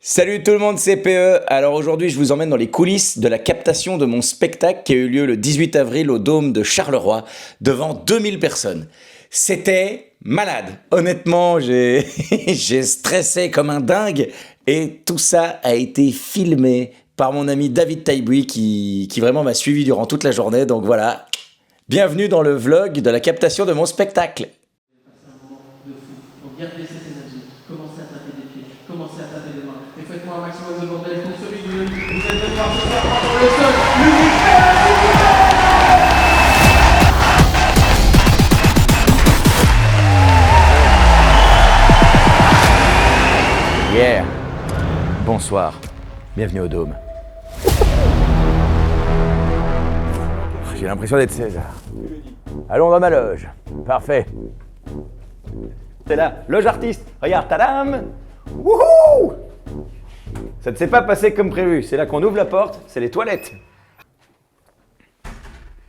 Salut tout le monde, c'est PE. Alors aujourd'hui, je vous emmène dans les coulisses de la captation de mon spectacle qui a eu lieu le 18 avril au Dôme de Charleroi devant 2000 personnes. C'était malade. Honnêtement, j'ai stressé comme un dingue et tout ça a été filmé par mon ami David Taibui qui vraiment m'a suivi durant toute la journée. Donc voilà, bienvenue dans le vlog de la captation de mon spectacle. C'est un moment de fou. Donc gardez cette énergie. Commencez à taper des pieds. Commencez à taper des mains. Et faites-moi un maximum de bordel pour celui du vous êtes venu voir ce soir pour le seul, l'unique Yeah. Bonsoir. Bienvenue au Dôme. J'ai l'impression d'être César. Allons dans ma loge. Parfait. C'est là, loge artiste. Regarde, tadam. Wouhou! Ça ne s'est pas passé comme prévu. C'est là qu'on ouvre la porte, c'est les toilettes.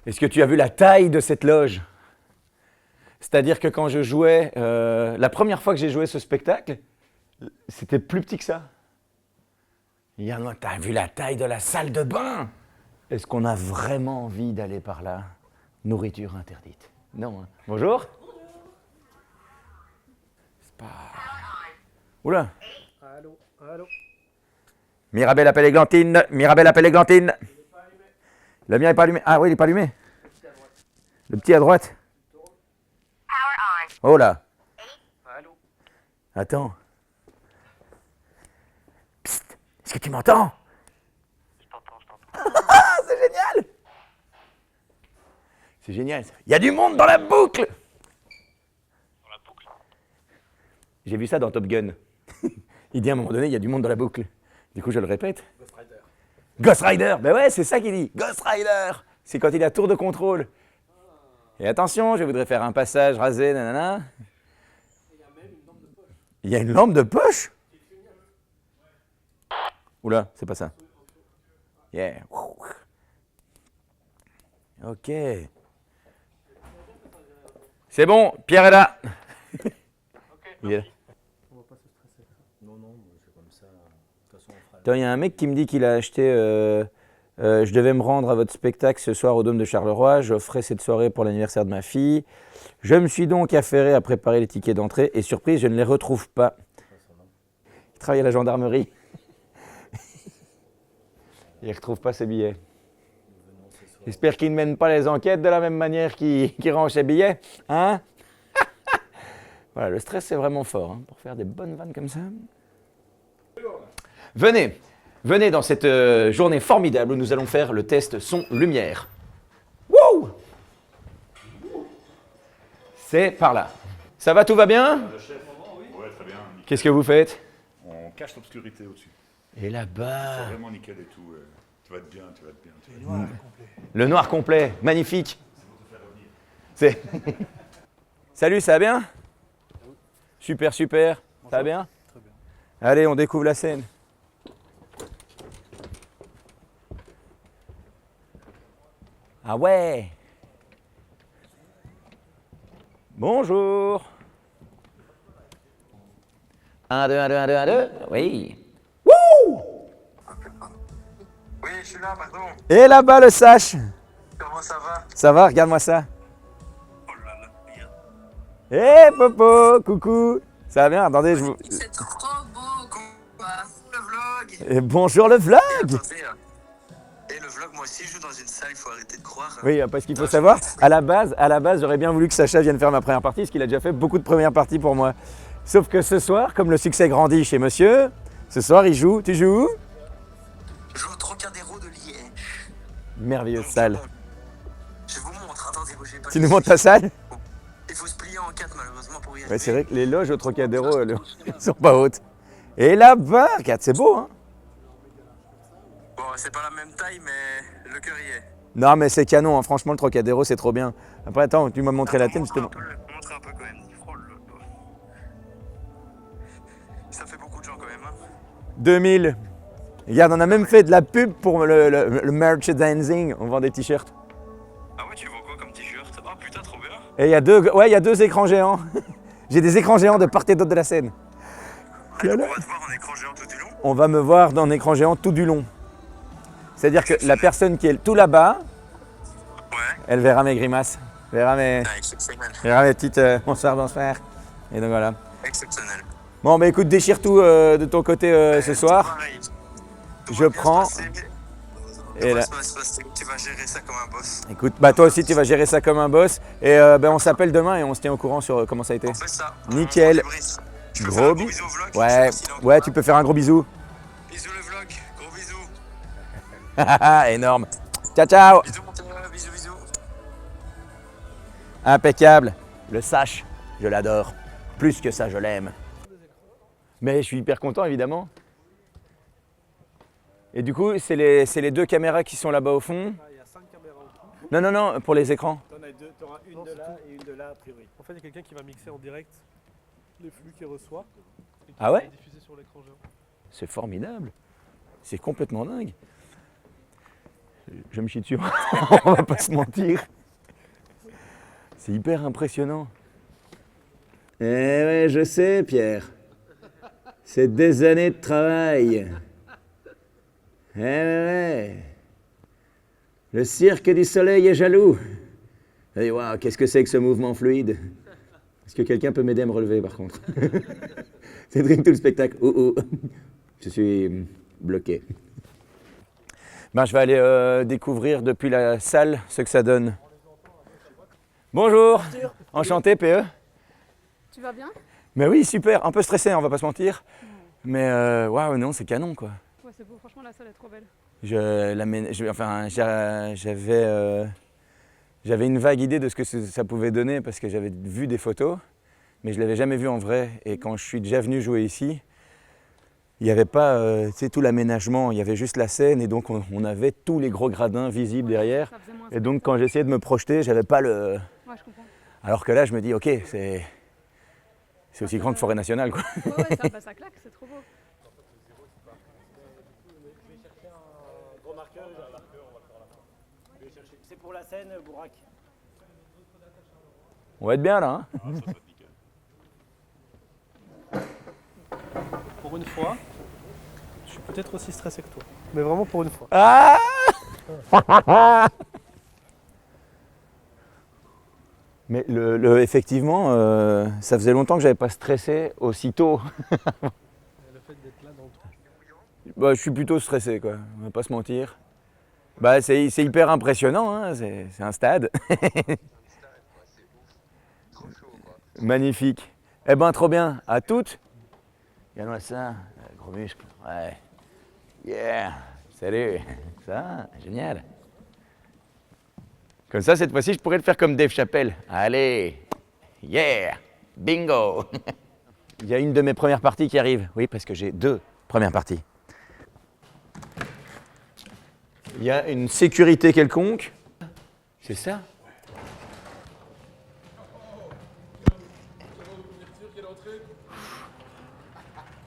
Est-ce que tu as vu la taille de cette loge? C'est-à-dire que quand je jouais, la première fois que j'ai joué ce spectacle, c'était plus petit que ça. T'as vu la taille de la salle de bain? Est-ce qu'on a vraiment envie d'aller par là? Nourriture interdite. Non, hein. Bonjour. C'est pas... Oula. Allô, allô. Mirabelle appelle Églantine. Mirabelle appelle Églantine. Le mien n'est pas allumé. Ah oui, il n'est pas allumé. Le petit à droite. Oh là. Allô. Attends. Psst. Est-ce que tu m'entends? Je t'entends. Ah, c'est génial. C'est génial. Il y a du monde dans la boucle. Dans la boucle. J'ai vu ça dans Top Gun. Il dit à un moment donné, il y a du monde dans la boucle. Du coup, je le répète. Ghost Rider. Ghost Rider. Ben ouais, c'est ça qu'il dit. Ghost Rider. C'est quand il a tour de contrôle. Et attention, je voudrais faire un passage rasé, nanana. Il y a même une lampe de poche. Il y a une lampe de poche? Oula, c'est pas ça. Yeah. Ok. C'est bon, Pierre est là. Il est là. On va pas se stresser. Non, c'est comme ça. De toute façon, on fera. Attends, il y a un mec qui me dit qu'il a acheté... je devais me rendre à votre spectacle ce soir au Dôme de Charleroi. J'offrais cette soirée pour l'anniversaire de ma fille. Je me suis donc affairé à préparer les tickets d'entrée et surprise, je ne les retrouve pas. Il travaille à la gendarmerie. Il ne retrouve pas ses billets. J'espère qu'il ne mène pas les enquêtes de la même manière qu'il range ses billets. Hein? Voilà, le stress c'est vraiment fort hein, pour faire des bonnes vannes comme ça. Venez dans cette journée formidable où nous allons faire le test son-lumière. Wouh! C'est par là. Ça va, tout va bien? Le chef. Ouais, très bien. Nickel. Qu'est-ce que vous faites? On cache l'obscurité au-dessus. Et C'est là-bas... vraiment nickel et tout. Tu vas être bien, tu vas être bien. Le noir complet, magnifique. C'est... Salut, ça va bien? Super, super. Ça va bien? Très bien. Allez, on découvre la scène. Ah ouais. Bonjour. 1, 2, 1, 2, 1, 2, 1, 2. Oui. Wouh! Oui, je suis là, pardon. Et là-bas le sache. Comment ça va? Ça va, regarde-moi ça. Oh là là, bien. Hé Popo, coucou. Ça va bien? Attendez, je vous... C'est trop beau, quoi. Le vlog. Et bonjour le vlog. Attendez, et le vlog, moi aussi, je joue dans une salle, il faut arrêter de croire. Oui, parce qu'il faut savoir, à la base, j'aurais bien voulu que Sacha vienne faire ma première partie, parce qu'il a déjà fait beaucoup de premières parties pour moi. Sauf que ce soir, comme le succès grandit chez monsieur, ce soir il joue. Tu joues où? Je joue au Trocadéro de Liège. Merveilleuse salle. Je vous montre, attendez, bougez pas. Tu nous montres ta salle? Il faut se plier en 4 malheureusement pour y arriver. Ouais, c'est vrai que les loges au Trocadéro, elles sont pas hautes. Et là-bas, regarde, c'est beau, hein? Bon, c'est pas la même taille, mais le cœur y est. Non, mais c'est canon, hein. Franchement, le Trocadéro, c'est trop bien. Après, attends, tu m'as montré la tienne, justement. Montre un peu quand même. Oh là là. Ça fait beaucoup de gens quand même, hein. 2000. Regarde, on a même fait de la pub pour le merchandising. On vend des t-shirts. Ah ouais, tu vends quoi comme t-shirt? Oh putain, trop bien. Et il y a deux écrans géants. J'ai des écrans géants de part et d'autre de la scène. On va te voir en écran géant tout du long. On va me voir dans un écran géant tout du long. C'est-à-dire que la personne qui est tout là-bas, Ouais. elle verra mes grimaces, verra mes petites bonsoir. Et donc voilà. Exceptionnel. Bon, bah écoute, déchire tout de ton côté ce soir. Pareil. Tout Je va bien prends. se passer. Et là, Tu vas gérer ça comme un boss. écoute, bah toi aussi tu vas gérer ça comme un boss. Et ben on s'appelle demain et on se tient au courant sur comment ça a été. On fait ça. Nickel. On débriefe. Tu peux Gros faire un bisous. bisou au vlog? Ouais, Je sais pas s'il est ouais, en- tu peux faire un gros bisou. Bisous le vlog. Gros bisous. Énorme. Ciao, ciao. Bisous mon pote. Bisous, bisous. Impeccable. Le sache, je l'adore. Plus que ça, je l'aime. Mais je suis hyper content, évidemment. Et du coup, c'est les deux caméras qui sont là-bas au fond. Il y a 5 caméras au fond. Non, non, non, pour les écrans. T'en as deux, t'auras une de là et une de là a priori. En fait, il y a quelqu'un qui va mixer en direct les flux qu'il reçoit. Et qui Ah ouais va diffuser sur l'écran géant. C'est formidable. C'est complètement dingue. Je me chie dessus, on va pas se mentir. C'est hyper impressionnant. Eh ouais, je sais, Pierre. C'est des années de travail. Eh ouais. Le cirque du soleil est jaloux. Et waouh, qu'est-ce que c'est que ce mouvement fluide? Est-ce que quelqu'un peut m'aider à me relever, par contre? C'est drink tout le spectacle. Je suis bloqué. Ben, je vais aller découvrir depuis la salle ce que ça donne. Bonjour, enchanté PE. Tu vas bien? Mais oui, super, un peu stressé, on va pas se mentir. Mais waouh, non, c'est canon quoi. Ouais, c'est beau, franchement la salle est trop belle. J'avais une vague idée de ce que ça pouvait donner parce que j'avais vu des photos, mais je l'avais jamais vu en vrai. Et quand je suis déjà venu jouer ici, il n'y avait pas tout l'aménagement, il y avait juste la scène et donc on avait tous les gros gradins visibles derrière. Ça faisait moins Et donc quand j'essayais de me projeter, j'avais pas le... Ouais, je comprends. Alors que là, je me dis, ok, c'est aussi grand que Forêt Nationale quoi. Ouais, ça claque, c'est trop beau. Gros marqueur, il y a un marqueur, on va le faire à la fin. Je vais chercher. C'est pour la scène, Bourak. On va être bien là, hein. Ah, ça va être nickel. Pour une fois, je suis peut-être aussi stressé que toi. Mais vraiment pour une fois. Ah Mais effectivement, ça faisait longtemps que j'avais pas stressé aussitôt. Le fait d'être là dans le truc. Bah, je suis plutôt stressé, quoi. On va pas se mentir. Bah, c'est hyper impressionnant, hein. C'est un stade. Magnifique. Eh ben, trop bien. À toutes. Regarde-moi ça. Gros muscle. Ouais. Yeah. Salut. Ça va? Génial. Comme ça, cette fois-ci, je pourrais le faire comme Dave Chappelle. Allez. Yeah. Bingo. Il y a une de mes premières parties qui arrive. Oui, parce que j'ai 2 premières parties. Il y a une sécurité quelconque. C'est ça?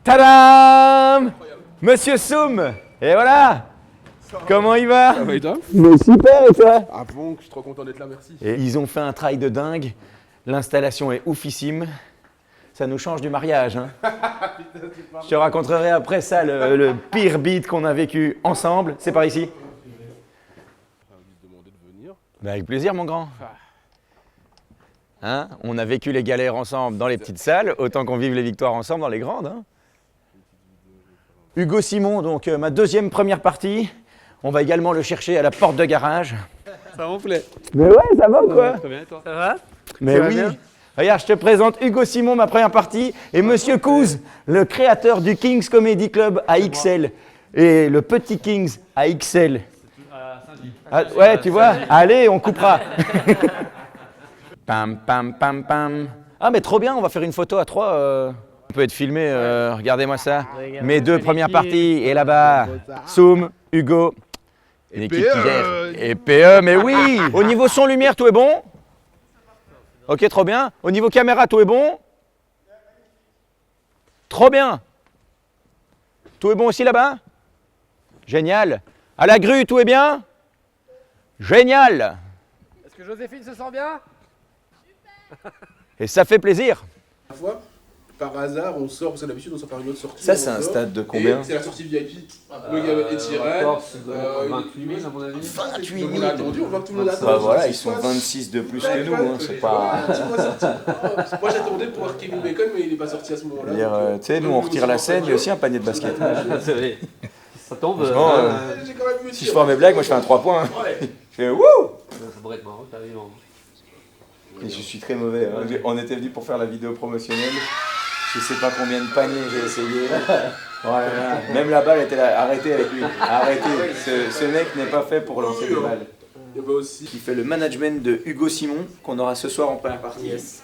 Tadam! Monsieur Soum! Et voilà! Comment il va? Ça va et toi? Mais super, et toi? Ah bon, je suis trop content d'être là, merci. Et ils ont fait un travail de dingue. L'installation est oufissime. Ça nous change du mariage. Hein. Je te raconterai après ça le pire beat qu'on a vécu ensemble. C'est par ici? J'ai envie de demander de venir. Bah, avec plaisir, mon grand. Hein? On a vécu les galères ensemble dans les petites salles, autant qu'on vive les victoires ensemble dans les grandes. Hein. Hugo Simon, donc ma deuxième première partie. On va également le chercher à la porte de garage. Ça me plaît. Mais ouais, ça va ou quoi? Très bien, et toi? Ça va? Mais oui. Regarde, je te présente Hugo Simon, ma première partie, et Monsieur Couz, le créateur du Kings Comedy Club à XL. Et le petit Kings à XL. Ah, ouais, tu vois? Allez, on coupera. Pam, pam, pam, pam. Ah, mais trop bien, on va faire une photo à 3. On peut être filmé, regardez-moi ça. Mes 2 premières parties, et là-bas, Soum, Hugo, l'équipe qui gère. Et PE, mais oui! Au niveau son, lumière, tout est bon? Ok, trop bien. Au niveau caméra, tout est bon? Trop bien. Tout est bon aussi là-bas? Génial. À la grue, tout est bien? Génial. Est-ce que Joséphine se sent bien? Et ça fait plaisir. Fois, par hasard, on sort, parce que d'habitude on sort par une autre sortie. Ça, on c'est un sort, stade de et combien? c'est la sortie VIP. Donc il y avait Ed Sheeran. 28 000 à mon avis. 28 Donc 000. on a attendu, on voit que tout le monde attend. Bah voilà, ils sont 26 de plus que nous, hein, c'est pas... Moi j'attendais pour voir Kevin Bacon, mais il est pas sorti à ce moment-là. Dire, tu sais, nous on retire la scène, il y a aussi un panier de basket. Ça tombe. Franchement, J'ai quand même vu si je fais mes blagues, moi je fais un 3 points. Ouais. Je fais wouh! Ça pourrait être marrant, carrément. Et je suis très mauvais. Hein. On était venu pour faire la vidéo promotionnelle. Je sais pas combien de paniers j'ai essayé. Voilà. Même la balle était là. Arrêtez avec lui. Arrêtez. Ce mec n'est pas fait pour lancer des balles. Il y avait aussi. Qui fait le management de Hugo Simon, qu'on aura ce soir en première partie. Yes.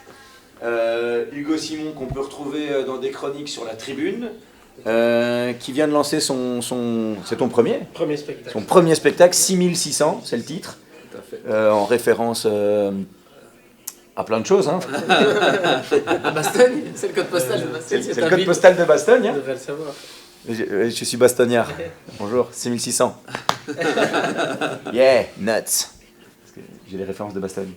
Hugo Simon, qu'on peut retrouver dans des chroniques sur la tribune. Qui vient de lancer c'est ton premier? Premier spectacle. Son premier spectacle, 6600, c'est le titre. Tout à fait. En référence à plein de choses. Hein. Bastogne, c'est le code postal de Bastogne. C'est le code postal de Bastogne. Hein. Je devrais le savoir. Je suis bastognard. Bonjour, 6600. Yeah, nuts. Parce que j'ai les références de Bastogne.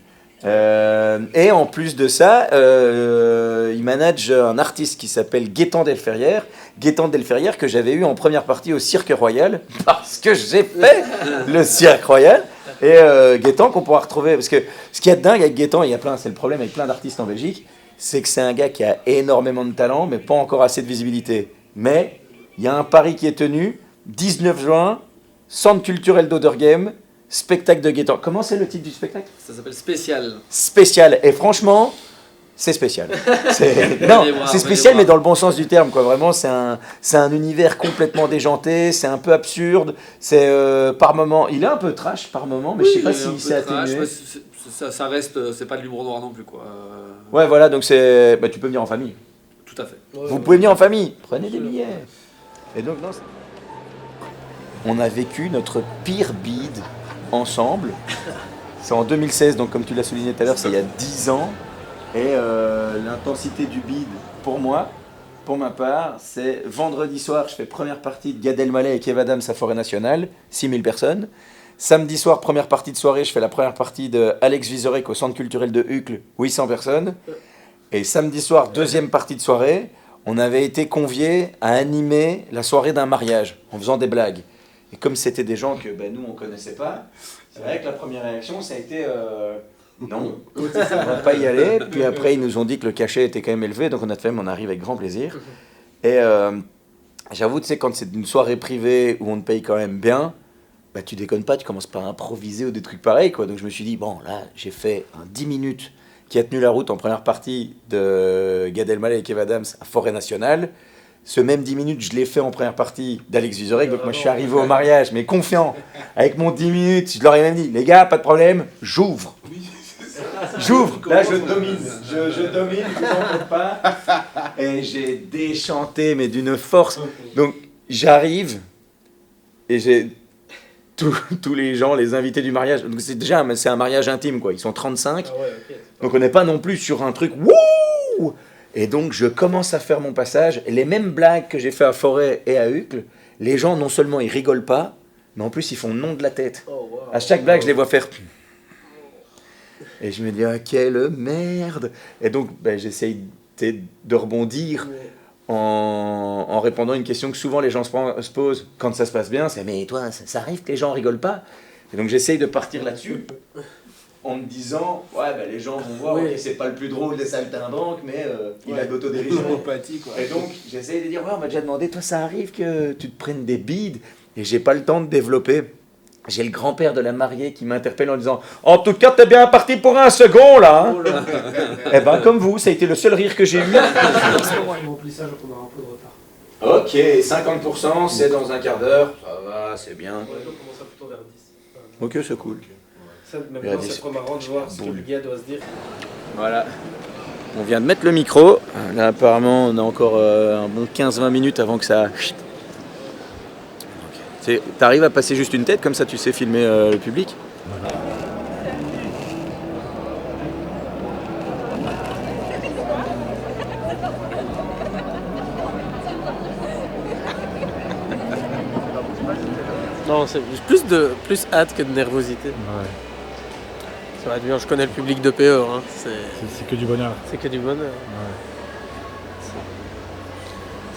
Et en plus de ça, il manage un artiste qui s'appelle Gaëtan Delferrière. Gaëtan Delferrière que j'avais eu en première partie au Cirque Royal, parce que j'ai fait le Cirque Royal. Et Gaëtan qu'on pourra retrouver, parce que ce qu'il y a de dingue avec Gaëtan, c'est le problème avec plein d'artistes en Belgique, c'est que c'est un gars qui a énormément de talent, mais pas encore assez de visibilité. Mais il y a un pari qui est tenu, 19 juin, Centre culturel d'Oderghem, spectacle de Gaëtan. Comment c'est le titre du spectacle? Ça s'appelle Spécial. Spécial. Et franchement, c'est spécial. Non, c'est spécial, mais dans le bon sens du terme, quoi. Vraiment, c'est un univers complètement déjanté, c'est un peu absurde, c'est par moment... Il est un peu trash par moment, mais je sais pas si c'est atténué. Ça reste, c'est pas de l'humour noir non plus, quoi. Ouais, voilà, donc c'est... Bah, tu peux venir en famille. Tout à fait. Vous pouvez venir en famille. Prenez des billets. Et donc, non, on a vécu notre pire bide ensemble. C'est en 2016, donc comme tu l'as souligné tout à l'heure, c'est il y a 10 ans. Et l'intensité du bide, pour moi, pour ma part, c'est vendredi soir, je fais première partie de Gad Elmaleh et Kev Adams à Forêt Nationale, 6000 personnes. Samedi soir, première partie de soirée, je fais la première partie de Alex Vizorek au Centre culturel de Uccle, 800 personnes. Et samedi soir, deuxième partie de soirée, on avait été conviés à animer la soirée d'un mariage, en faisant des blagues. Et comme c'était des gens que nous, on ne connaissait pas, c'est vrai que la première réaction, ça a été... Non, on va pas y aller. Puis après, ils nous ont dit que le cachet était quand même élevé, donc on a fait, on arrive avec grand plaisir. Et j'avoue, tu sais, quand c'est une soirée privée où on te paye quand même bien, bah tu déconnes pas, tu commences pas à improviser ou des trucs pareils, quoi. Donc je me suis dit, bon, là, j'ai fait un 10 minutes qui a tenu la route en première partie de Gad Elmaleh et Kev Adams à Forêt Nationale. Ce même 10 minutes, je l'ai fait en première partie d'Alex Vizorek. Donc moi, je suis arrivé au mariage, mais confiant. Avec mon 10 minutes, je leur ai même dit, les gars, pas de problème, j'ouvre. J'ouvre, là je domine, je domine, je vous en faites pas. Et j'ai déchanté, mais d'une force. Donc j'arrive, et j'ai tous les gens, les invités du mariage. Donc c'est un mariage intime, quoi. Ils sont 35. Ah ouais, ok. Donc on n'est pas non plus sur un truc wouh. Et donc je commence à faire mon passage. Et les mêmes blagues que j'ai fait à Forêt et à Uccle, les gens non seulement ils rigolent pas, mais en plus ils font non de la tête. Oh, wow. À chaque blague, je les vois faire. Et je me dis, ah, quelle merde! Et donc, j'essaye de rebondir en répondant à une question que souvent les gens se posent quand ça se passe bien, c'est, mais toi, ça arrive que les gens rigolent pas? Et donc, j'essaye de partir là-dessus en me disant, ouais, les gens vont voir, ok, c'est pas le plus drôle des saltimbanques, mais il a de l'autodérision. Et donc, j'essaye de dire, ouais, on m'a déjà demandé, toi, ça arrive que tu te prennes des bides? Et j'ai pas le temps de développer. J'ai le grand-père de la mariée qui m'interpelle en disant « En tout cas, t'es bien parti pour un second, là hein !» Eh ben, comme vous, ça a été le seul rire que j'ai eu. Remplissage, donc on aura un peu de retard. Ok, 50%, c'est dans un quart d'heure. Ça va, c'est bien. Ouais, donc on commence plutôt vers 10. Ok, c'est cool. Ça, maintenant, c'est trop marrant de voir ce que le gars doit se dire. Voilà. On vient de mettre le micro. Là, apparemment, on a encore un bon 15-20 minutes avant que ça... T'arrives à passer juste une tête, comme ça tu sais filmer le public. Non, c'est plus hâte que de nervosité. Ouais. Ça va être bien, je connais le public de PE. Hein. C'est que du bonheur. C'est que du bonheur. Ouais.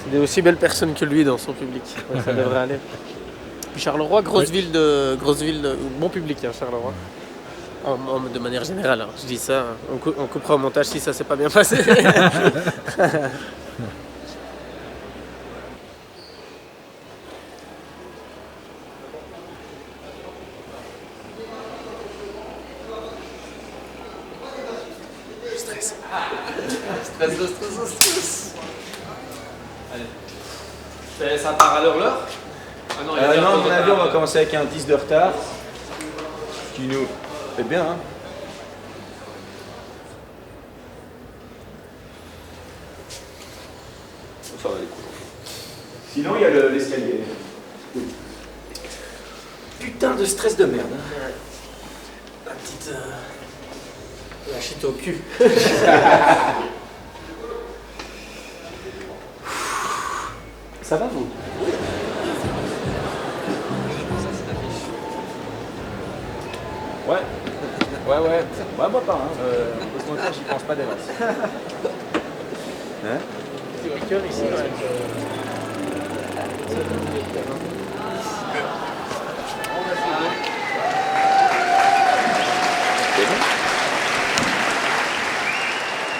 C'est des aussi belles personnes que lui dans son public. Ouais, ça devrait aller. Puis Charleroi, grosse ville de bon public, hein, Charleroi. De manière générale, hein. Je dis ça, on coupera au montage si ça s'est pas bien passé. Stress. Stress. Allez. Ça part à l'heure Ah non, Non, à mon avis, on va commencer avec un 10 de retard. Ce qui nous fait bien, hein. Ça va aller cool. Sinon, il y a l'escalier. Putain de stress de merde. Hein. La petite lâchette au cul. Ça va, vous? Ouais. Ouais, moi pas, hein. Au montage, j'y pense pas des masses. Hein? Petit cœur ici, ouais.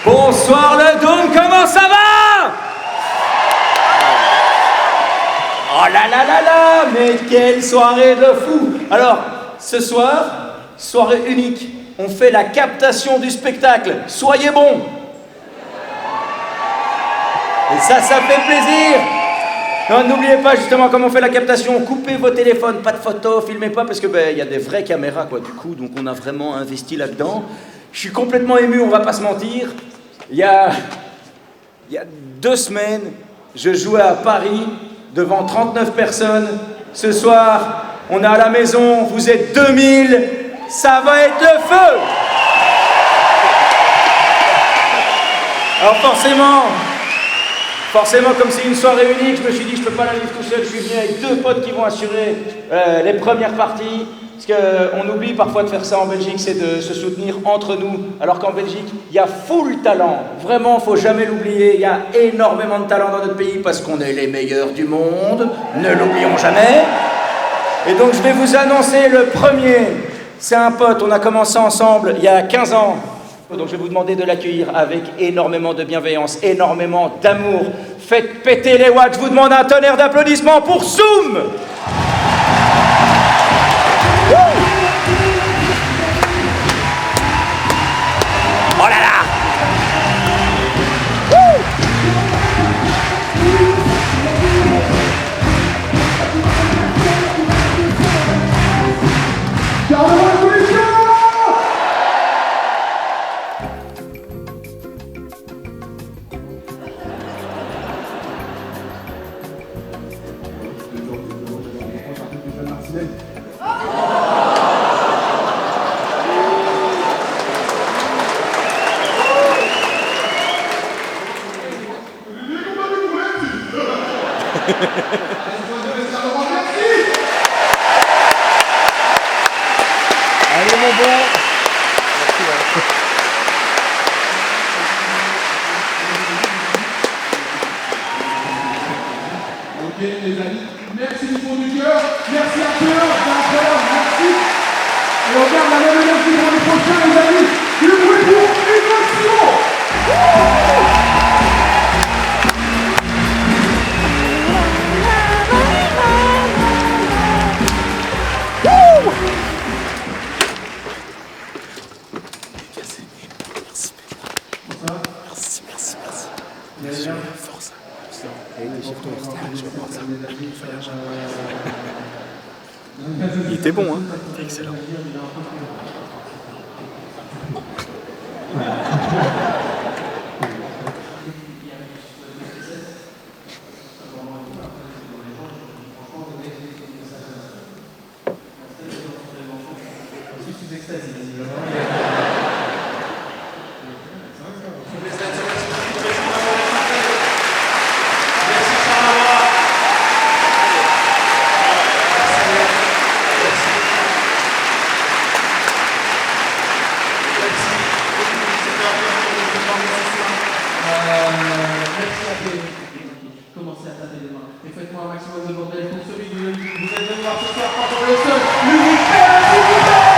Bonsoir le Dôme, comment ça va? Oh là là là là, mais quelle soirée de fou! Alors, ce soir, soirée unique, on fait la captation du spectacle. Soyez bons! Et ça fait plaisir! Non, n'oubliez pas justement comment on fait la captation. Coupez vos téléphones, pas de photos, filmez pas parce que il y a des vraies caméras quoi. Du coup, donc on a vraiment investi là-dedans. Je suis complètement ému, on va pas se mentir. Il y a 2 semaines, je jouais à Paris devant 39 personnes. Ce soir, on est à la maison, vous êtes 2000, ça va être le feu! Alors forcément, comme c'est une soirée unique, je me suis dit je peux pas la vivre tout seul, je suis venu avec 2 potes qui vont assurer les premières parties. Parce qu'on oublie parfois de faire ça en Belgique, c'est de se soutenir entre nous. Alors qu'en Belgique, il y a full talent. Vraiment, faut jamais l'oublier. Il y a énormément de talent dans notre pays parce qu'on est les meilleurs du monde. Ne l'oublions jamais. Et donc, je vais vous annoncer le premier. C'est un pote, on a commencé ensemble il y a 15 ans. Donc, je vais vous demander de l'accueillir avec énormément de bienveillance, énormément d'amour. Faites péter les watts. Je vous demande un tonnerre d'applaudissements pour Soum. Oh là là! Allez mon bon. Ok les amis, merci du fond du cœur, merci à cœur, merci. Et on garde la même énergie pour les prochains les amis. Du bruit pour Hugo Simon. Il était bon, hein? Il était excellent. Comment pour celui que vous êtes venu voir ce soir, pas pour le seul, l'unique PE, s'il vous plaît.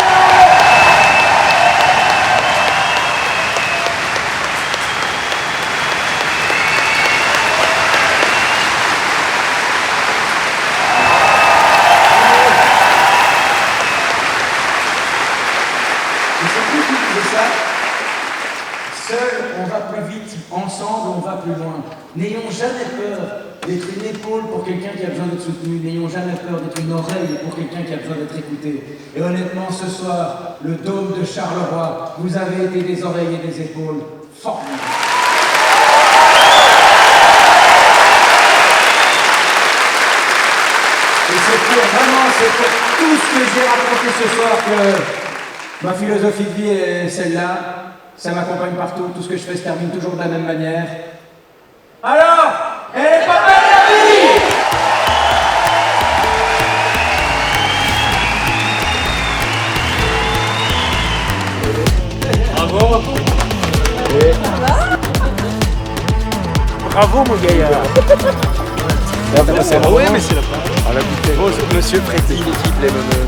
Seul, on va plus vite. Ensemble, on va plus loin. N'ayons jamais peur d'être une épaule pour quelqu'un qui a besoin d'être soutenu. N'ayons jamais peur d'être une oreille pour quelqu'un qui a besoin d'être écouté. Et honnêtement, ce soir, le dôme de Charleroi, vous avez été des oreilles et des épaules formidables. Et c'est pour tout ce que j'ai raconté ce soir que ma philosophie de vie est celle-là. Ça m'accompagne partout, tout ce que je fais se termine toujours de la même manière. Alors, elle est pas belle la vie! Bravo. Bravo mon gaillard. Ouais, mais c'est la fin. Ah, la bouteille. Oh, monsieur Freddy, l'équipe, les meneux.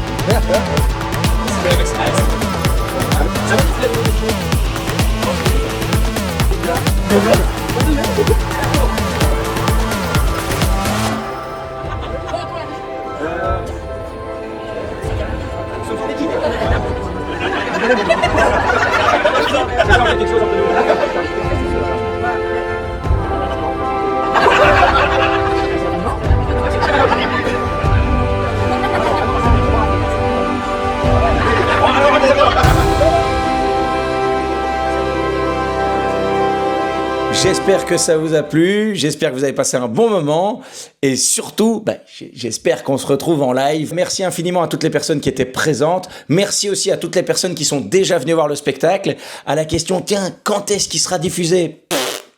J'espère que ça vous a plu, j'espère que vous avez passé un bon moment et surtout, j'espère qu'on se retrouve en live. Merci infiniment à toutes les personnes qui étaient présentes. Merci aussi à toutes les personnes qui sont déjà venues voir le spectacle. À la question, tiens, quand est-ce qu'il sera diffusé ?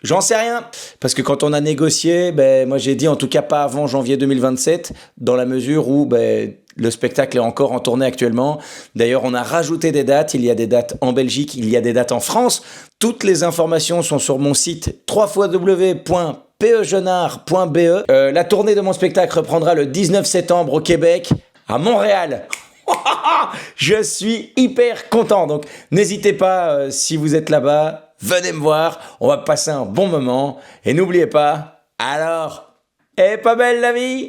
J'en sais rien, parce que quand on a négocié, moi j'ai dit en tout cas pas avant janvier 2027, dans la mesure où le spectacle est encore en tournée actuellement. D'ailleurs, on a rajouté des dates, il y a des dates en Belgique, il y a des dates en France. Toutes les informations sont sur mon site www.pejeunard.be. La tournée de mon spectacle reprendra le 19 septembre au Québec, à Montréal. Je suis hyper content, donc n'hésitez pas, si vous êtes là-bas, venez me voir, on va passer un bon moment. Et n'oubliez pas, alors, est pas belle la vie ?